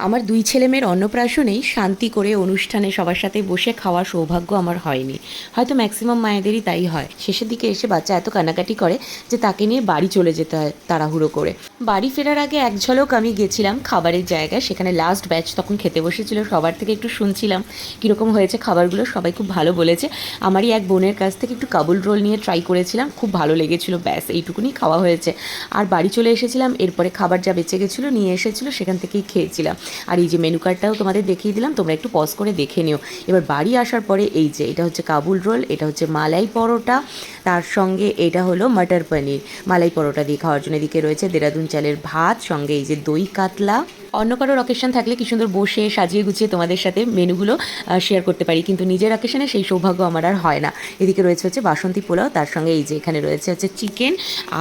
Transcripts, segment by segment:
আমার দুই ছেলেমেয়ের অন্নপ্রাশনেই শান্তি করে অনুষ্ঠানে সবার সাথে বসে খাওয়ার সৌভাগ্য আমার হয়নি। হয়তো ম্যাক্সিমাম মায়েদেরই তাই হয়। শেষের দিকে এসে বাচ্চা এত কান্নাকাটি করে যে তাকে নিয়ে বাড়ি চলে যেতে হয় তাড়াহুড়ো করে। বাড়ি ফেরার আগে এক ঝলক আমি গেছিলাম খাবারের জায়গায়, সেখানে লাস্ট ব্যাচ তখন খেতে বসেছিল। সবার থেকে একটু শুনছিলাম কীরকম হয়েছে খাবারগুলো, সবাই খুব ভালো বলেছে। আমারই এক বোনের কাছ থেকে একটু কাবুল রোল নিয়ে ট্রাই করেছিলাম, খুব ভালো লেগেছিলো। ব্যাস এইটুকুনি খাওয়া হয়েছে। আর বাড়ি চলে এসেছিলাম, এরপরে খাবার যা বেঁচে গেছিলো নিয়ে এসেছিলো সেখান থেকেই খেয়েছিলাম। আর এই যে মেনু কার্ডটাও তোমাদের দেখিয়ে দিলাম, তোমরা একটু পজ করে দেখে নিও। এবার বাড়ি আসার পরে এই যে এটা হচ্ছে কাবুল রোল, এটা হচ্ছে মালাই পরোটা, তার সঙ্গে এটা হলো মটর পনির। মালাই পরোটা দিয়ে খাওয়ার জন্য এদিকে রয়েছে দেরাদুন চালের ভাত, সঙ্গে এই যে দই কাতলা। অন্য কারোর অকেশন থাকলে কি সুন্দর বসে সাজিয়ে গুছিয়ে তোমাদের সাথে মেনুগুলো শেয়ার করতে পারি, কিন্তু নিজের অকেশনে সেই সৌভাগ্য আমার আর হয় না। এদিকে রয়েছে হচ্ছে বাসন্তী পোলাও, তার সঙ্গে এই যে এখানে রয়েছে হচ্ছে চিকেন,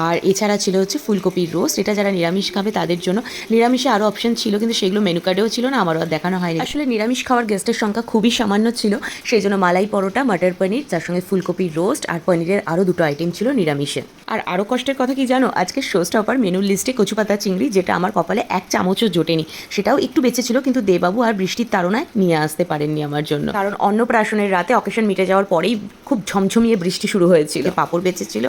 আর এছাড়া ছিল হচ্ছে ফুলকপির রোস্ট। এটা যারা নিরামিষ খাবে তাদের জন্য। নিরামিষে আরও অপশন ছিল কিন্তু সেগুলো মেনু কার্ডেও ছিল না, আমারও আর দেখানো হয়নি। আসলে নিরামিষ খাওয়ার গেস্টের সংখ্যা খুবই সামান্য ছিল, সেই জন্য মালাই পরোটা, মটর পনির, তার সঙ্গে ফুলকপির রোস্ট আর পনিরের আরও দুটো আইটেম ছিল নিরামিষে। আর আরও কষ্টের কথা কি জানো, আজকে শো স্টপার মেনুর লিস্টে কচুপাতা চিংড়ি, যেটা আমার কপালে এক চামচও জোটেনি, সেটাও একটু বেঁচে ছিল, কিন্তু দেবাবু আর বৃষ্টির তাড়নায় নিয়ে আসতে পারেননি আমার জন্য। কারণ অন্নপ্রাশনের রাতে অকেশন মিটে যাওয়ার পরেই খুব ঝমঝমিয়ে বৃষ্টি শুরু হয়েছিল। পাঁপড় বেঁচে ছিল,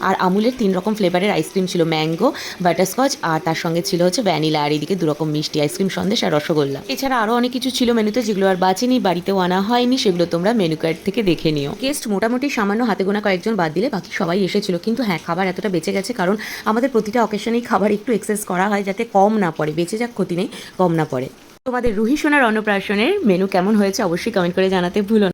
আর আমুলের 3 রকম ফ্লেভারের আইসক্রিম ছিল, ম্যাঙ্গো, বাটারস্কচ, আর তার সঙ্গে ছিল হচ্ছে ভ্যানিলা, আর এদিকে 2 রকম মিষ্টি আইসক্রিম, সন্দেশ আর রসগোল্লা। এছাড়া আরও অনেক কিছু ছিল মেনুতে, যেগুলো আর বাঁচেনি, বাড়িতেও আনা হয়নি, সেগুলো তোমরা মেনু কার্ড থেকে দেখে নিও। গেস্ট মোটামুটি সামান্য হাতে গোনা কয়েকজন বাদ দিলে বাকি সবাই এসেছিল, কিন্তু হ্যাঁ খাবার এতটা বেঁচে গেছে কারণ আমাদের প্রতিটা অকেশনেই খাবার একটু এক্সেস করা হয় যাতে কম না পড়ে, বেঁচে যাক ক্ষতি নেই, কম না পড়ে। তোমাদের রুহি সোনার অন্নপ্রাশনের মেনু কেমন হয়েছে অবশ্যই কমেন্ট করে জানাতে ভুলো না।